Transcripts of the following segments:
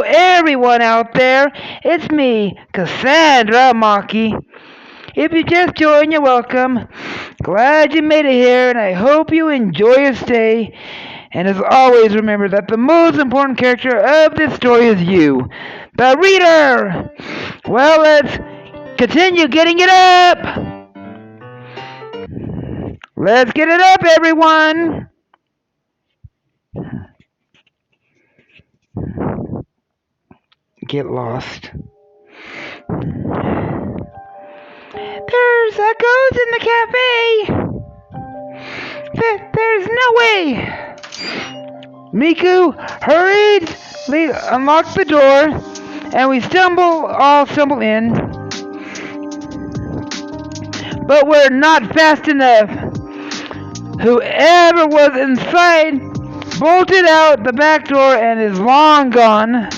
Hello, everyone out there. It's me, Cassandra Maki. If you just joined, you're welcome. Glad you made it here, and I hope you enjoy your stay. And as always, remember that the most important character of this story is you, the reader. Well, let's continue getting it up. Let's get it up, everyone. Get lost. There's a ghost in the cafe! There's no way! Miku hurriedly unlocked the door, and we all stumble in. But we're not fast enough. Whoever was inside bolted out the back door and is long gone.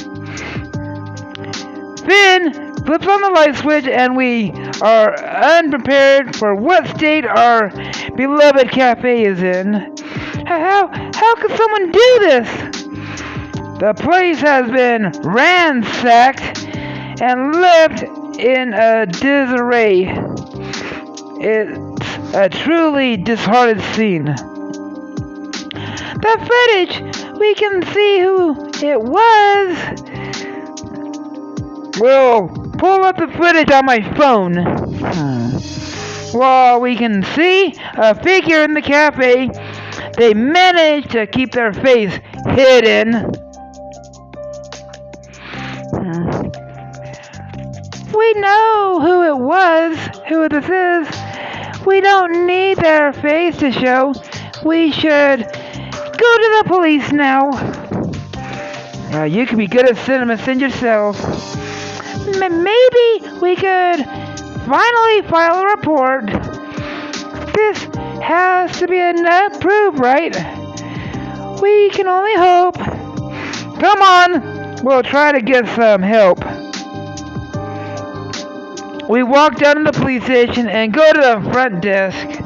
Finn flips on the light switch, and we are unprepared for what state our beloved cafe is in. How could someone do this? The place has been ransacked and left in a disarray. It's a truly disheartened scene. The footage! We can see who it was! We'll pull up the footage on my phone. While we can see a figure in the cafe, they managed to keep their face hidden. We know who this is. We don't need their face to show. We should go to the police now. You can be good at CinemaSin yourself. Maybe we could finally file a report. This has to be enough proof, right? We can only hope. Come on, we'll try to get some help. We walk down to the police station and go to the front desk.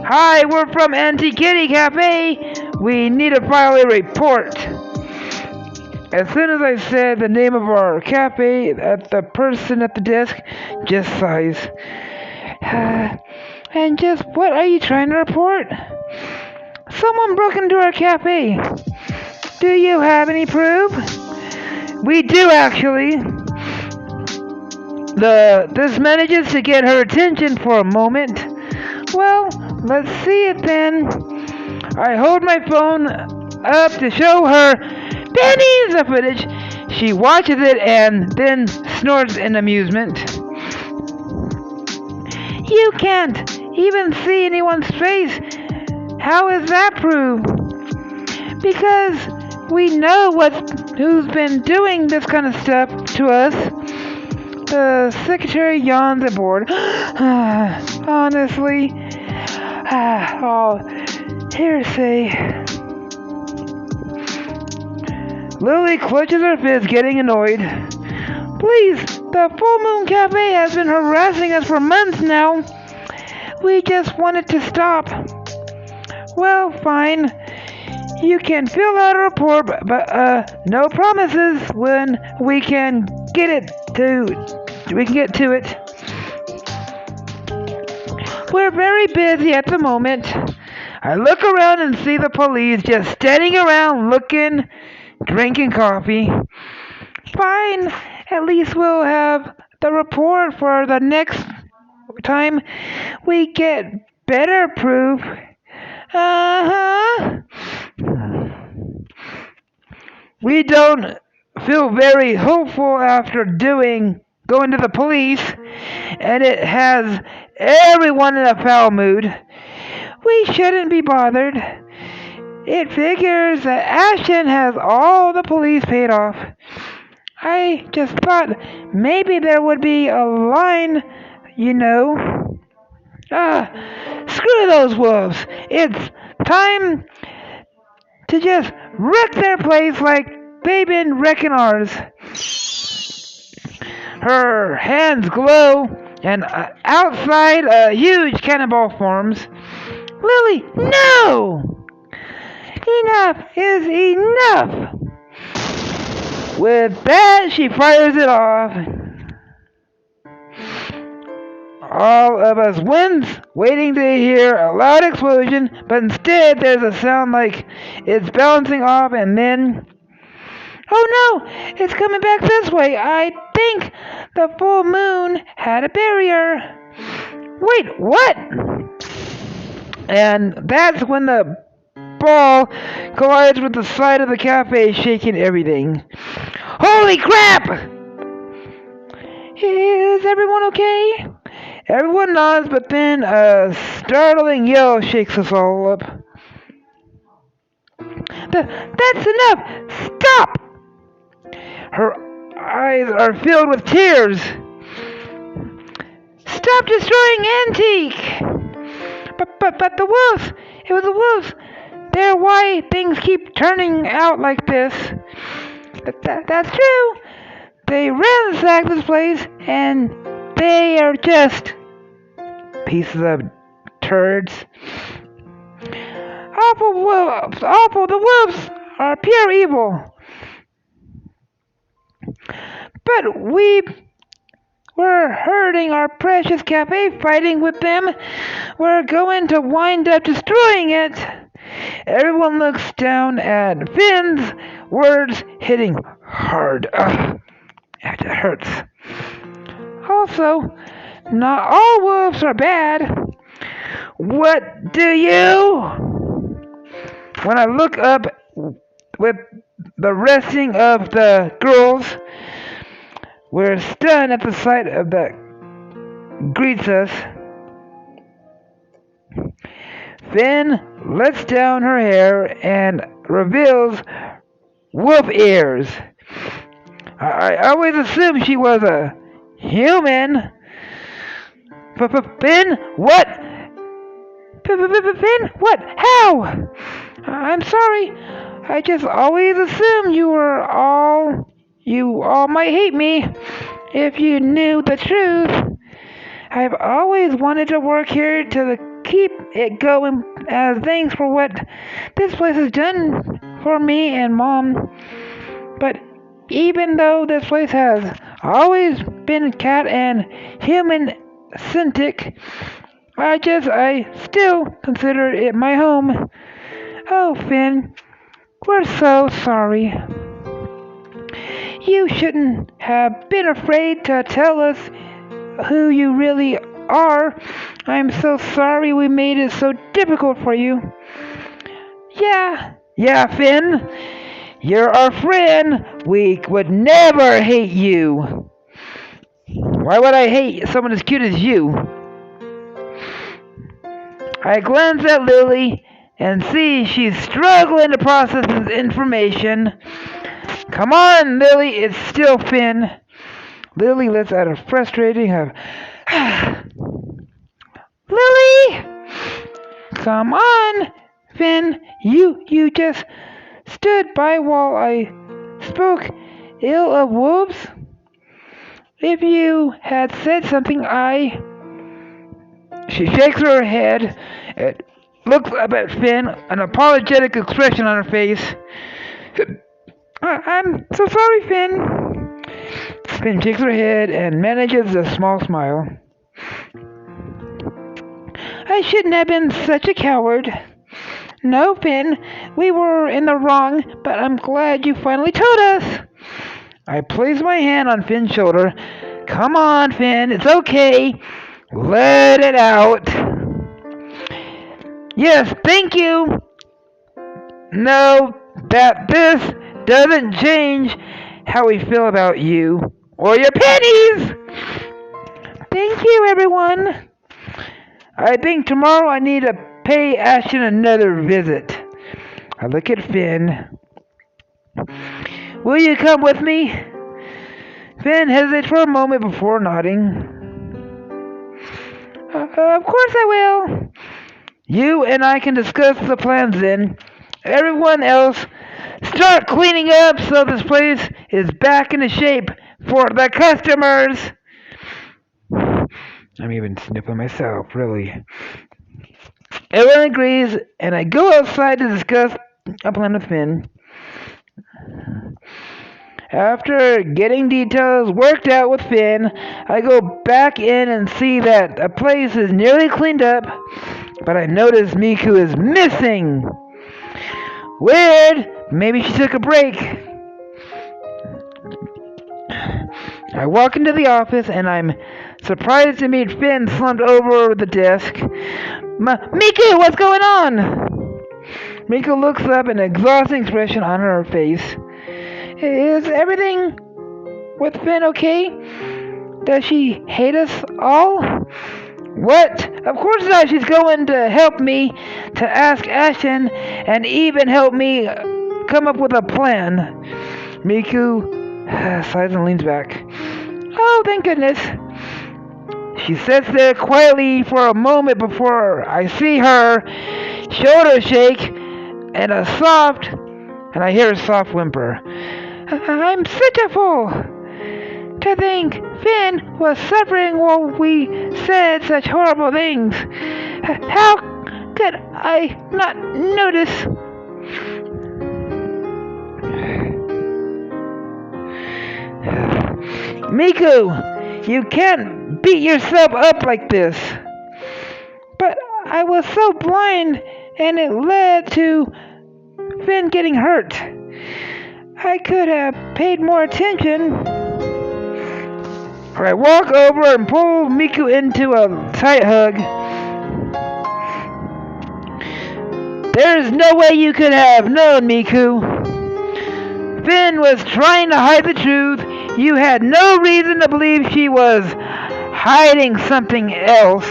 Hi, we're from Antique Kitty Cafe. We need to file a report. As soon as I said the name of our cafe, the person at the desk just sighs. And just what are you trying to report? Someone broke into our cafe. Do you have any proof? We do, actually. This manages to get her attention for a moment. Well, let's see it then. I hold my phone up to show her pennies of footage. She watches it and then snorts in amusement. You can't even see anyone's face. How is that proof? Because we know who's been doing this kind of stuff to us. The secretary yawns at board. Honestly, all hearsay. Lily clutches her fist, getting annoyed. Please, the Full Moon Cafe has been harassing us for months now. We just want it to stop. Well, fine. You can fill out a report, but no promises when we can get to it. We're very busy at the moment. I look around and see the police just standing around looking, drinking coffee. Fine, at least we'll have the report for the next time we get better proof. We don't feel very hopeful after going to the police, and it has everyone in a foul mood. We shouldn't be bothered. It figures that Ashton has all the police paid off. I just thought maybe there would be a line, you know. Screw those wolves. It's time to just wreck their place like they've been wrecking ours. Her hands glow, and outside a huge cannonball forms. Lily, no! Enough is enough! With that, she fires it off. All of us wince, waiting to hear a loud explosion, but instead there's a sound like it's bouncing off, and then, oh no, it's coming back this way. I think the full moon had a barrier. Wait, what? And that's when the ball collides with the side of the cafe, shaking everything. Holy crap! Is everyone okay? Everyone nods, but then a startling yell shakes us all up. That's enough! Stop! Her eyes are filled with tears. Stop destroying Antique! But the wolves! It was the wolves! They're why things keep turning out like this. That's true. They ransacked this place, and they are just pieces of turds. Awful wolves! Awful! The wolves are pure evil. But we were hurting our precious cafe, fighting with them. We're going to wind up destroying it. Everyone looks down at Finn's words hitting hard. Ugh, it hurts. Also, not all wolves are bad. What do you? When I look up with the resting of the girls, we're stunned at the sight of that greets us. Finn lets down her hair and reveals wolf ears. I always assumed she was a human. Finn? What? Finn? What? How? I'm sorry. I just always assumed you all might hate me if you knew the truth. I've always wanted to work here to keep it going as thanks for what this place has done for me and Mom. But even though this place has always been cat and human-centric, I still consider it my home. Oh, Finn, we're so sorry. You shouldn't have been afraid to tell us who you really are. I'm so sorry we made it so difficult for you. Yeah, Finn. You're our friend. We would never hate you. Why would I hate someone as cute as you? I glance at Lily and see she's struggling to process this information. Come on, Lily, it's still Finn. Lily lets out a frustrating Lily! Come on, Finn. You just stood by while I spoke ill of wolves. If you had said something, She shakes her head, looks up at Finn, an apologetic expression on her face. I'm so sorry, Finn. Finn shakes her head and manages a small smile. I shouldn't have been such a coward. No, Finn, we were in the wrong, but I'm glad you finally told us. I place my hand on Finn's shoulder. Come on, Finn, it's okay. Let it out. Yes, thank you. No, that this doesn't change how we feel about you or your pennies. Thank you, everyone. I think tomorrow I need to pay Ashton another visit. I look at Finn. Will you come with me? Finn hesitates for a moment before nodding. Of course I will. You and I can discuss the plans then. Everyone else, start cleaning up so this place is back into shape for the customers. I'm even sniffing myself, really. Everyone agrees, and I go outside to discuss a plan with Finn. After getting details worked out with Finn, I go back in and see that the place is nearly cleaned up, but I notice Miku is missing. Weird. Maybe she took a break. I walk into the office and I'm surprised to meet Finn slumped over the desk. Miku, what's going on? Miku looks up, an exhausting expression on her face. Is everything with Finn okay? Does she hate us all? What? Of course not. She's going to help me to ask Ashton and even help me come up with a plan. Miku sighs and leans back. Oh, thank goodness. She sits there quietly for a moment before I see her shoulder shake and I hear a soft whimper. I'm such a fool. To think Finn was suffering while we said such horrible things. How could I not notice? Miku, you can't beat yourself up like this. But I was so blind and it led to Finn getting hurt. I could have paid more attention. I walk over and pull Miku into a tight hug. There's no way you could have known, Miku. Finn was trying to hide the truth. You had no reason to believe she was hiding something else.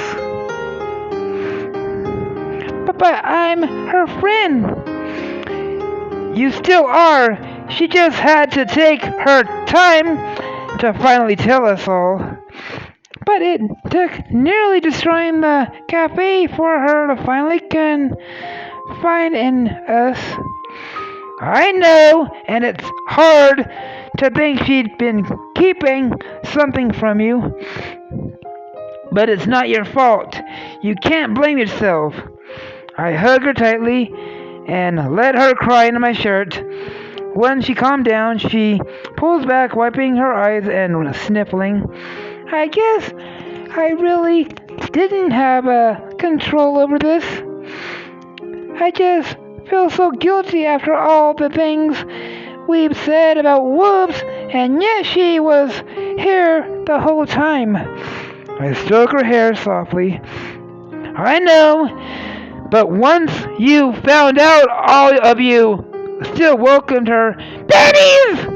But I'm her friend. You still are. She just had to take her time to finally tell us all. But it took nearly destroying the cafe for her to finally confide in us. I know, and it's hard to think she'd been keeping something from you. But it's not your fault. You can't blame yourself. I hug her tightly and let her cry into my shirt. When she calmed down, she pulls back, wiping her eyes and sniffling. I guess I really didn't have control over this. I just feel so guilty after all the things we've said about wolves, and yet she was here the whole time. I stroke her hair softly. I know, but once you found out, all of you still welcomed her. Babies!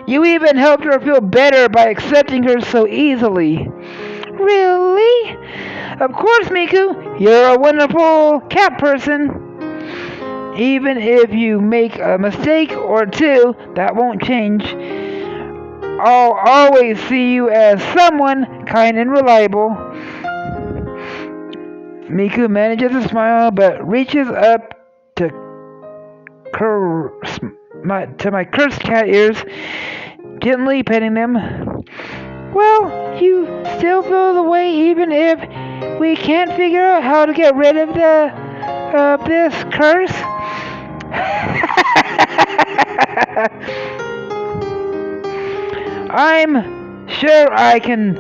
You even helped her feel better by accepting her so easily. Really? Of course, Miku. You're a wonderful cat person. Even if you make a mistake or two, that won't change. I'll always see you as someone kind and reliable. Miku manages to smile, but reaches up to my cursed cat ears, gently petting them. Well, you still feel the way even if we can't figure out how to get rid of this curse? I'm sure I can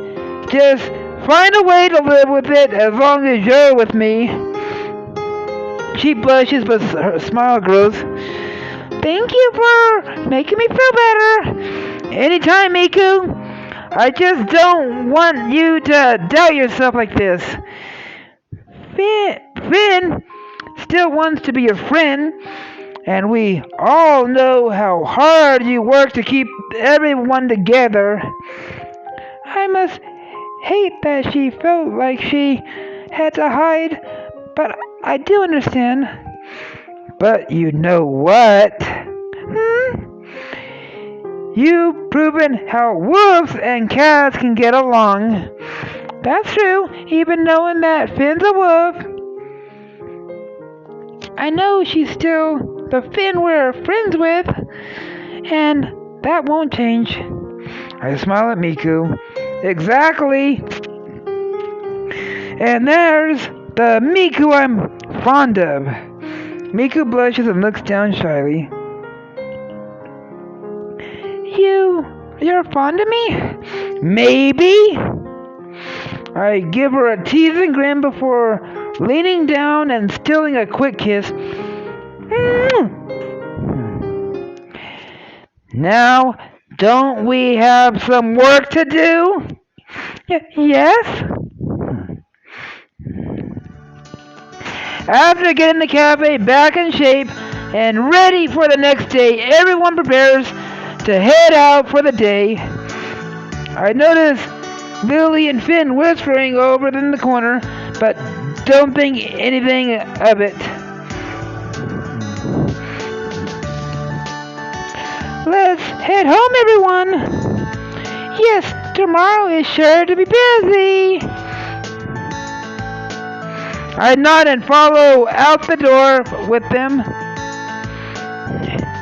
just find a way to live with it as long as you're with me. She blushes, but her smile grows. Thank you for making me feel better. Anytime, Miku. I just don't want you to doubt yourself like this. Finn still wants to be your friend, and we all know how hard you work to keep everyone together. I must hate that she felt like she had to hide, but I do understand. But you know what? You've proven how wolves and cats can get along. That's true, even knowing that Finn's a wolf. I know she's still the Finn we're friends with, and that won't change. I smile at Miku. Exactly. And there's the Miku I'm fond of. Miku blushes and looks down shyly. you're fond of me? Maybe? I give her a teasing grin before leaning down and stealing a quick kiss. Now, don't we have some work to do? Yes? After getting the cafe back in shape and ready for the next day, everyone prepares to head out for the day. I notice Lily and Finn whispering over in the corner, but don't think anything of it. Let's head home, everyone. Yes, tomorrow is sure to be busy. I nod and follow out the door with them.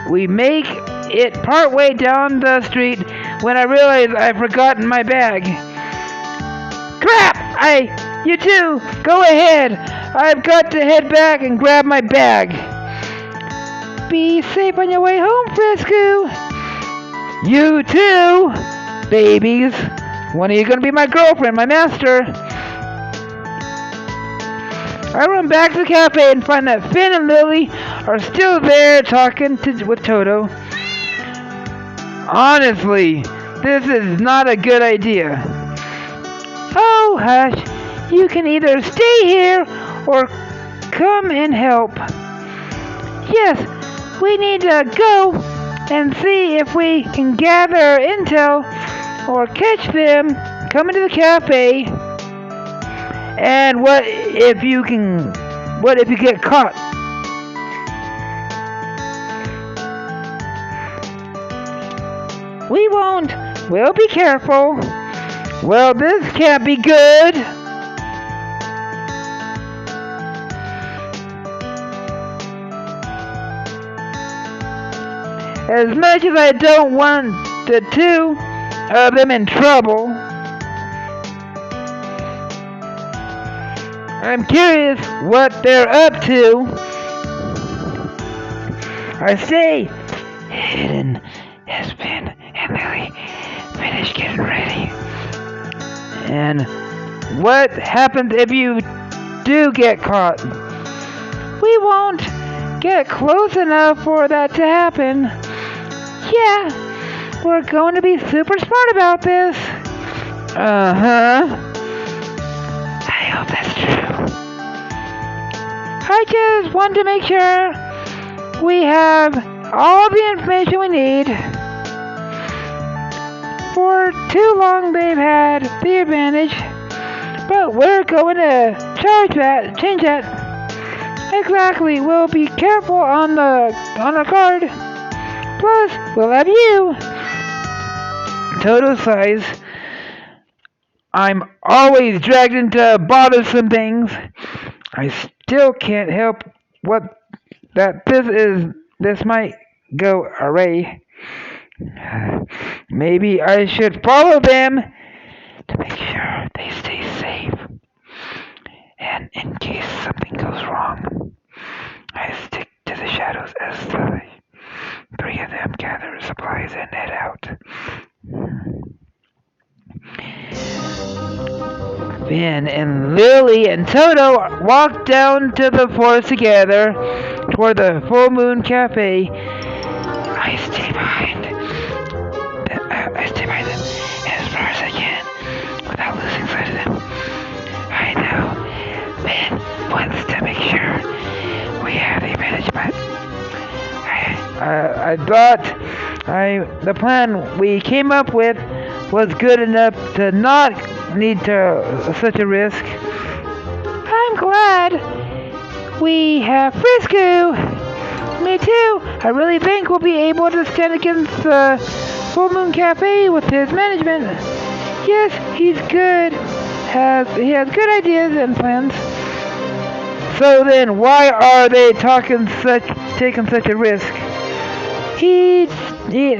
We make it partway down the street when I realize I've forgotten my bag. Crap! You two, go ahead. I've got to head back and grab my bag. Be safe on your way home, Frisku. You too, babies. When are you going to be my girlfriend, my master? I run back to the cafe and find that Finn and Lily are still there talking with Toto. Honestly, this is not a good idea. Oh, hush. You can either stay here or come and help. Yes, we need to go and see if we can gather intel or catch them coming to the cafe. And what if you get caught? We won't. We'll be careful. Well, this can't be good. As much as I don't want the two of them in trouble, I'm curious what they're up to. I stay hidden as Finn and Lily finish getting ready. And what happens if you do get caught? We won't get close enough for that to happen. Yeah, we're going to be super smart about this. Uh-huh. I hope that's true. I just want to make sure we have all the information we need. For too long they've had the advantage, but we're going to change that. Exactly, we'll be careful on our guard. Plus, we'll have you. Toto sighs. I'm always dragged into bothersome things. I still can't help this might go awry. Maybe I should follow them to make sure they stay safe. And in case something goes wrong, I stick to the shadows as the three of them gather supplies and head out. Finn and Lily and Toto walk down to the forest together toward the Full Moon Cafe. I stay behind them as far as I can without losing sight of them. I know Finn wants to make sure we have the advantage, but I thought the plan we came up with was good enough to not need such a risk. I'm glad we have Frisku. Me too. I really think we'll be able to stand against the Full Moon Cafe with his management. Yes, he's good. He has good ideas and plans. So then, why are they taking such a risk?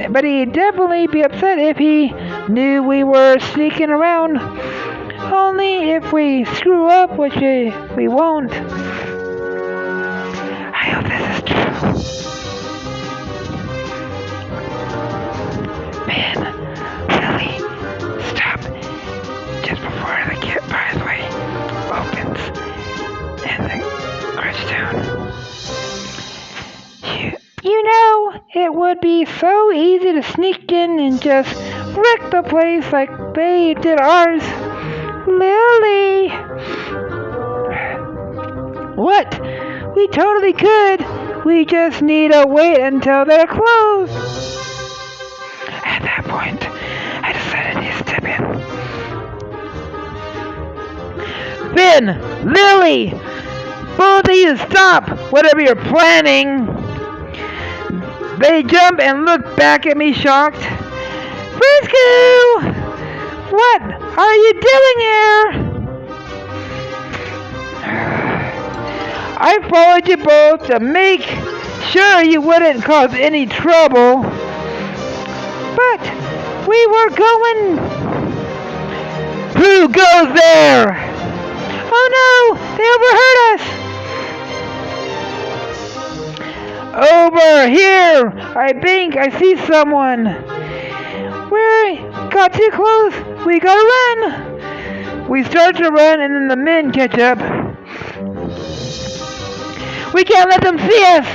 But he'd definitely be upset if he knew we were sneaking around. Only if we screw up, which we won't. I hope this is true. Man, It would be so easy to sneak in and just wreck the place like they did ours. Lily! What? We totally could. We just need to wait until they're closed. At that point, I decided to step in. Finn! Lily! Both of you stop! Whatever you're planning! They jump and look back at me shocked. Frisku! What are you doing here? I followed you both to make sure you wouldn't cause any trouble. But we were going... Who goes there? Oh no! They overheard us! Over here! I think I see someone. We got too close. We gotta run. We start to run and then the men catch up. We can't let them see us.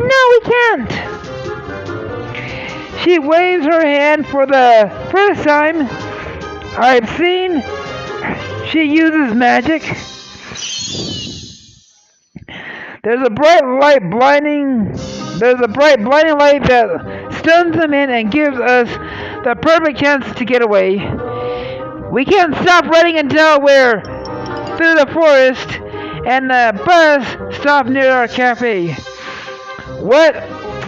No, we can't. She waves her hand for the first time I've seen. She uses magic. There's a bright blinding light that stuns them in and gives us the perfect chance to get away. We can't stop running until we're through the forest and the bus stopped near our cafe. What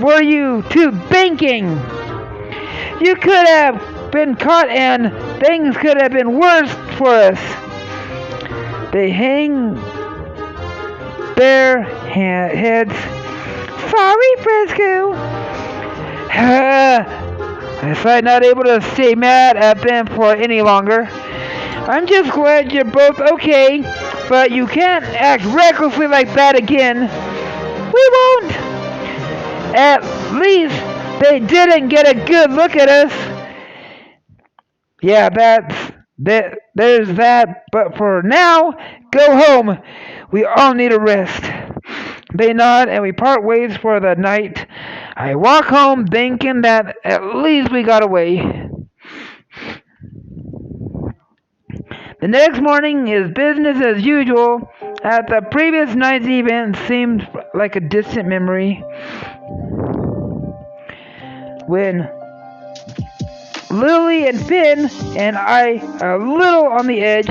were you two thinking? You could have been caught and things could have been worse for us. They hang their heads. Sorry, Frisku. I decided not able to stay mad at them for any longer. I'm just glad you're both okay, but you can't act recklessly like that again. We won't. At least they didn't get a good look at us. Yeah, there's that, but for now, go home. We all need a rest. They nod and we part ways for the night. I walk home thinking that at least we got away. The next morning is business as usual. At the previous night's event seemed like a distant memory. When Lily and Finn and I are a little on the edge,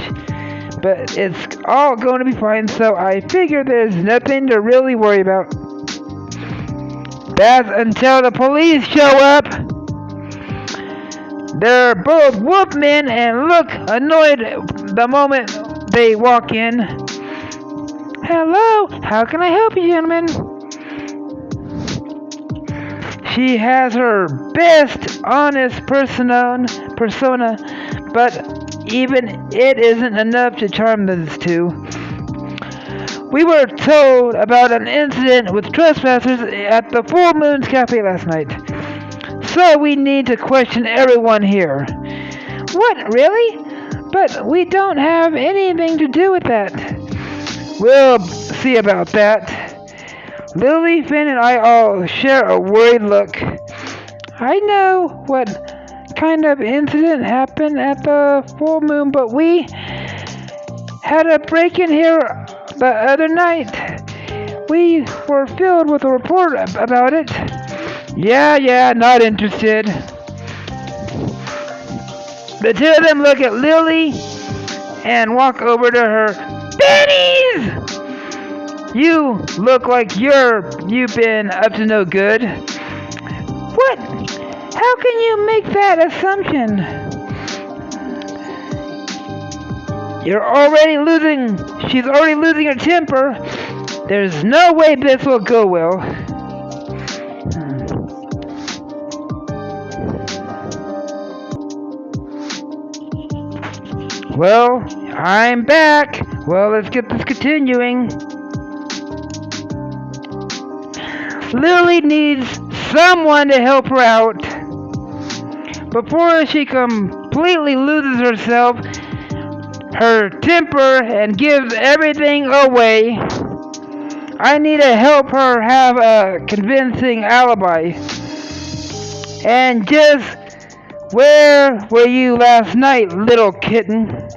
but it's all going to be fine, so I figure there's nothing to really worry about. That's until the police show up. They're both wolfmen and look annoyed the moment they walk in. Hello, how can I help you, gentlemen? She has her best honest persona, but even it isn't enough to charm those two. We were told about an incident with trespassers at the Full Moon's Cafe last night. So we need to question everyone here. What, really? But we don't have anything to do with that. We'll see about that. Lily, Finn, and I all share a worried look. I know what kind of incident happened at the Full Moon, but we had a break-in here the other night. We were filled with a report about it. Yeah, not interested. The two of them look at Lily and walk over to her. Bennies! You look like you've been up to no good. What? How can you make that assumption? She's already losing her temper. There's no way this will go well. Well, I'm back. Well, let's get this continuing. Lily needs someone to help her out before she completely loses herself, her temper, and gives everything away. I need to help her have a convincing alibi. And just where were you last night, little kitten?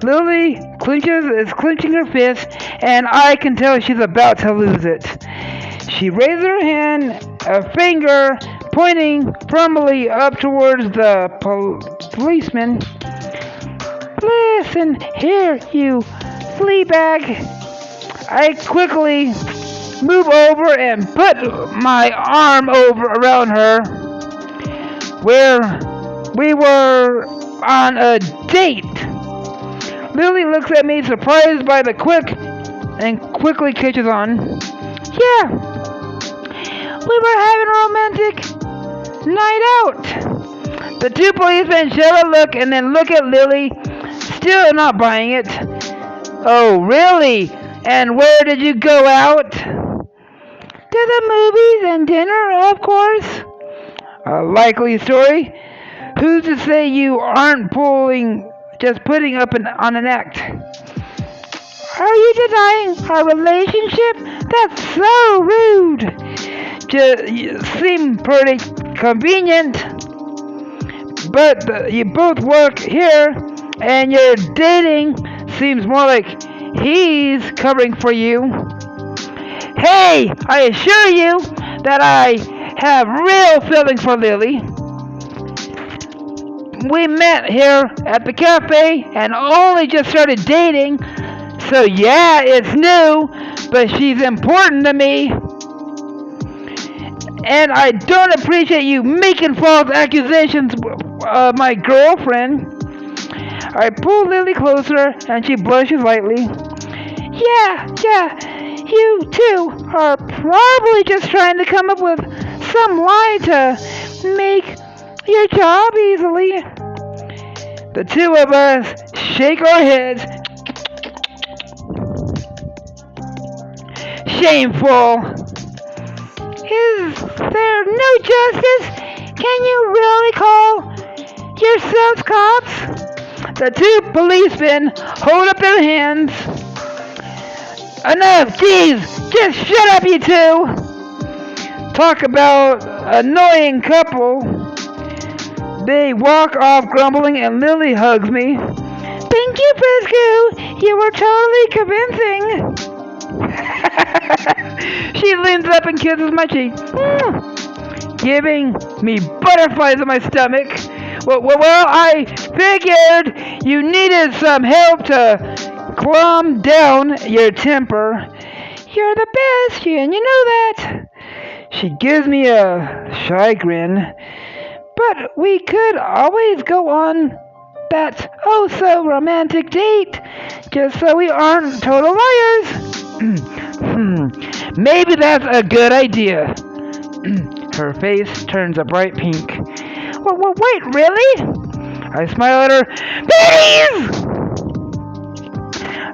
Lily is clenching her fist, and I can tell she's about to lose it. She raises her hand, a finger pointing firmly up towards the policeman. Listen here, you flea bag. I quickly move over and put my arm around her, where we were on a date. Lily looks at me, surprised by the and quickly catches on. Yeah, we were having a romantic night out. The two policemen share a look and then look at Lily, still not buying it. Oh, really? And where did you go out? To the movies and dinner, of course. A likely story. Who's to say you aren't just putting up on an act? Are you denying our relationship? That's so rude. Just seem pretty convenient. But you both work here, and your dating seems more like he's covering for you. Hey, I assure you that I have real feelings for Lily. We met here at the cafe and only just started dating. So yeah, it's new, but she's important to me. And I don't appreciate you making false accusations of my girlfriend. I pull Lily closer and she blushes lightly. Yeah, you two are probably just trying to come up with some lie to make your job easily. The two of us shake our heads. Shameful. Is there no justice? Can you really call yourselves cops? The two policemen hold up their hands. Enough, jeez! Just shut up, you two! Talk about annoying couple. They walk off grumbling and Lily hugs me. Thank you, Frisku! You were totally convincing! She leans up and kisses my cheek, giving me butterflies in my stomach. Well, I figured you needed some help to calm down your temper. You're the best, and you know that. She gives me a shy grin. But we could always go on that oh-so-romantic date, just so we aren't total liars. Maybe that's a good idea. Her face turns a bright pink. Well, wait, really? I smile at her. Please!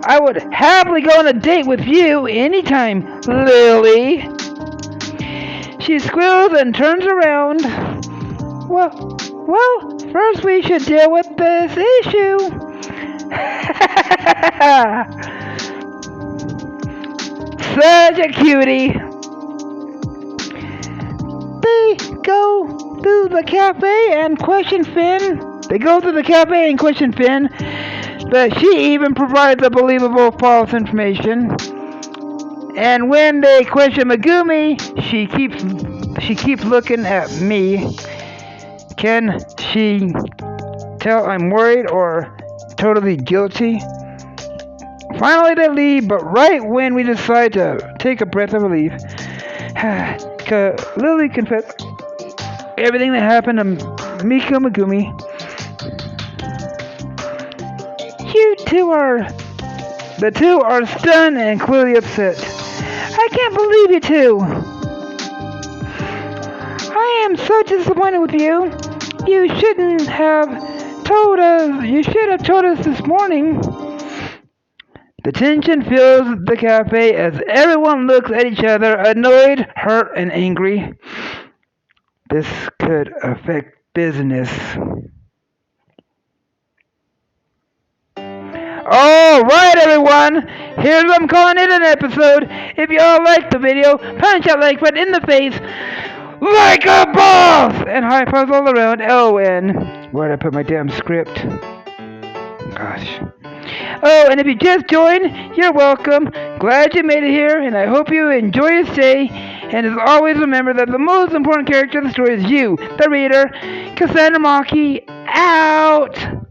I would happily go on a date with you anytime, Lily. She squeals and turns around. Well, first we should deal with this issue. Such a cutie. They go to the cafe and question Finn. But she even provides a believable false information. And when they question Megumi, she keeps looking at me. Can she tell I'm worried or totally guilty? Finally they leave, but right when we decide to take a breath of relief, Lily confessed everything that happened to Miko Megumi. The two are stunned and clearly upset. I can't believe you two. I am so disappointed with you. You should have told us this morning. The tension fills the cafe as everyone looks at each other, annoyed, hurt, and angry. This could affect business. Alright everyone, here's what I'm calling it an episode. If you all liked the video, punch that like button in the face like a boss! And high fives all around. Oh, and where'd I put my damn script? Gosh. Oh, and if you just joined, you're welcome. Glad you made it here, and I hope you enjoy your stay. And as always, remember that the most important character of the story is you, the reader. Cassandra Maki, out!